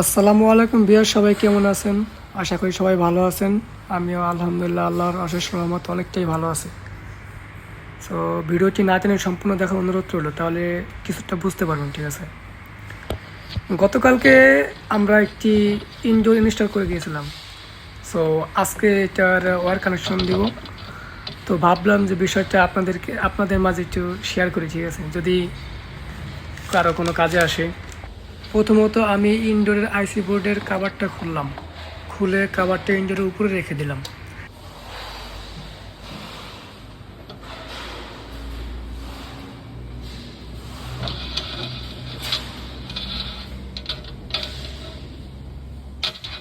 আসসালামু আলাইকুম বিয়ার, সবাই কেমন আছেন? আশা করি সবাই ভালো আছেন। আমিও আলহামদুলিল্লাহ আল্লাহর অশেষ রহমতে অনেকটাই ভালো আছি। সো ভিডিওটি না টেনে সম্পূর্ণ দেখার অনুরোধ রইল, তাহলে কিছুটা বুঝতে পারবেন। ঠিক আছে, গতকালকে আমরা একটি ইনডোর ইনস্টল করে গিয়েছিলাম। সো আজকে এটার ওয়্যার কানেকশন দিব। তো ভাবলাম যে বিষয়টা আপনাদের মাঝে একটু শেয়ার করি। ঠিক আছে, যদি কারো কোনো কাজে আসে। প্রথমত আমি ইনডোরের আইসি বোর্ডের কাভারটা খুললাম, খুলে কাভারটা ইনডোরের উপরে রেখে দিলাম।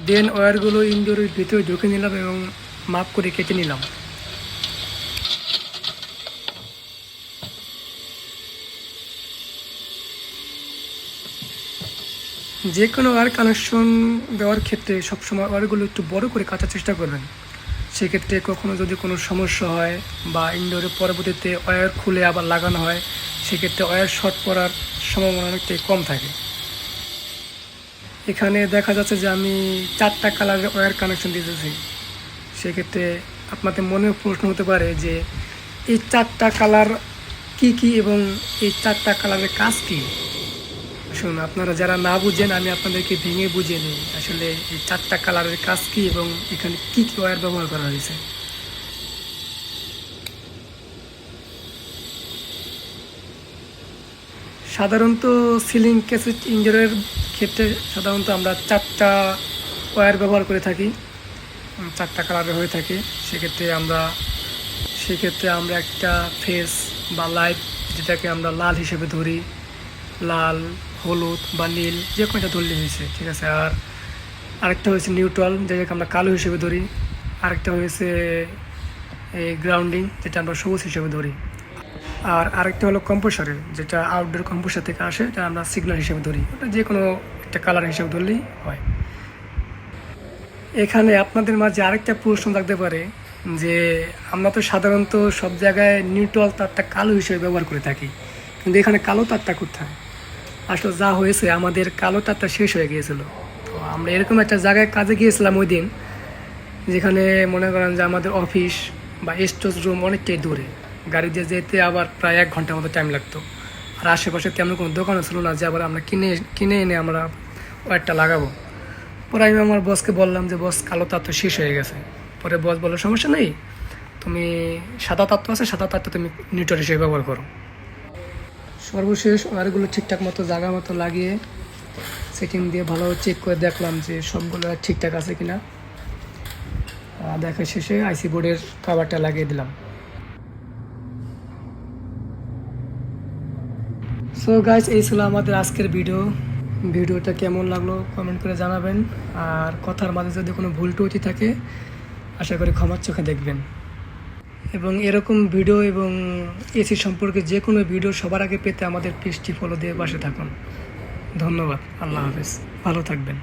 দেন ওয়্যারগুলো ইনডোরের ভিতরে ঢুকে নিলাম এবং মাপ করে কেটে নিলাম। যে কোনো ওয়্যার কানেকশন দেওয়ার ক্ষেত্রে সবসময় ওয়্যারগুলো একটু বড় করে কাটার চেষ্টা করবেন। সেক্ষেত্রে কখনো যদি কোনো সমস্যা হয় বা ইনডোরে পরবর্তীতে ওয়্যার খুলে আবার লাগানো হয়, সেক্ষেত্রে ওয়্যার শর্ট পড়ার সম্ভাবনা অনেকটাই কম থাকে। এখানে দেখা যাচ্ছে যে আমি 4টা কালারের ওয়্যার কানেকশন দিতেছি। সেক্ষেত্রে আপনাদের মনে প্রশ্ন হতে পারে যে এই 4টা কালার কি কি এবং এই 4টা কালারের কাজ কী। শুনুন, আপনারা যারা না বুঝেন আমি আপনাদেরকে ভেঙে বুঝিয়ে নিই আসলে এই 4টা কালারের কাজ কী এবং এখানে কী কী ওয়্যার ব্যবহার করা হয়েছে। সাধারণত সিলিং ক্যাসেট ইনডোরের ক্ষেত্রে সাধারণত আমরা 4টা ওয়্যার ব্যবহার করে থাকি, 4টা কালারের হয়ে থাকে। সেক্ষেত্রে আমরা একটা ফেস বা লাইট, যেটাকে আমরা লাল হিসেবে ধরি, লাল, হলুদ বা নীল যে কোনোটা ধরলে হয়েছে। ঠিক আছে, আর আরেকটা হয়েছে নিউট্রাল, যেটাকে আমরা কালো হিসেবে ধরি। আরেকটা হয়েছে এই গ্রাউন্ডিং, যেটা আমরা সবুজ হিসেবে ধরি। আর আরেকটা হলো কম্পোসারের, যেটা আউটডোর কম্পোসার থেকে আসে, এটা আমরা সিগন্যাল হিসেবে ধরি। ওটা যে কোনো একটা কালার হিসেবে ধরলেই হয়। এখানে আপনাদের মাঝে আরেকটা প্রশ্ন থাকতে পারে যে আমরা তো সাধারণত সব জায়গায় নিউট্রাল তারটা কালো হিসেবে ব্যবহার করে থাকি, কিন্তু এখানে কালো তারটা কোথায়? আসলে যা হয়েছে, আমাদের কালো তারটা শেষ হয়ে গিয়েছিল। তো আমরা এরকম একটা জায়গায় কাজে গিয়েছিলাম ওই দিন, যেখানে মনে করেন যে আমাদের অফিস বা স্টোর রুম অনেকটাই দূরে, গাড়ি দিয়ে যেতে আবার প্রায় 1 ঘন্টার মতো টাইম লাগতো। আর আশেপাশে তেমন কোনো দোকানও ছিল না যে আবার আমরা কিনে এনে আমরা ওয়্যারটা লাগাবো। পরে আমি আমার বসকে বললাম যে বস, কালো তার তো শেষ হয়ে গেছে। পরে বস বললো, সমস্যা নেই, তুমি সাদা তার তো আছে, সাদা তারটা তুমি নিউট্রাল হিসেবে ব্যবহার করো। সর্বশেষ ওয়্যারগুলো ঠিকঠাক মতো জায়গা মতো লাগিয়ে সেটিং দিয়ে ভালোভাবে চেক করে দেখলাম যে সবগুলো ঠিকঠাক আছে কিনা। দেখা শেষে আইসি বোর্ডের কাভারটা লাগিয়ে দিলাম। সো গাইস, এই ছিল আমাদের আজকের ভিডিওটা কেমন লাগলো কমেন্ট করে জানাবেন। আর কথার মাঝে যদি কোনো ভুল ত্রুটি থাকে আশা করি ক্ষমার চোখে দেখবেন। এবং এরকম ভিডিও এবং এসি সম্পর্কে যে কোনো ভিডিও সবার আগে পেতে আমাদের পেজটি ফলো দিয়ে পাশে থাকুন। ধন্যবাদ। আল্লাহ হাফেজ, ভালো থাকবেন।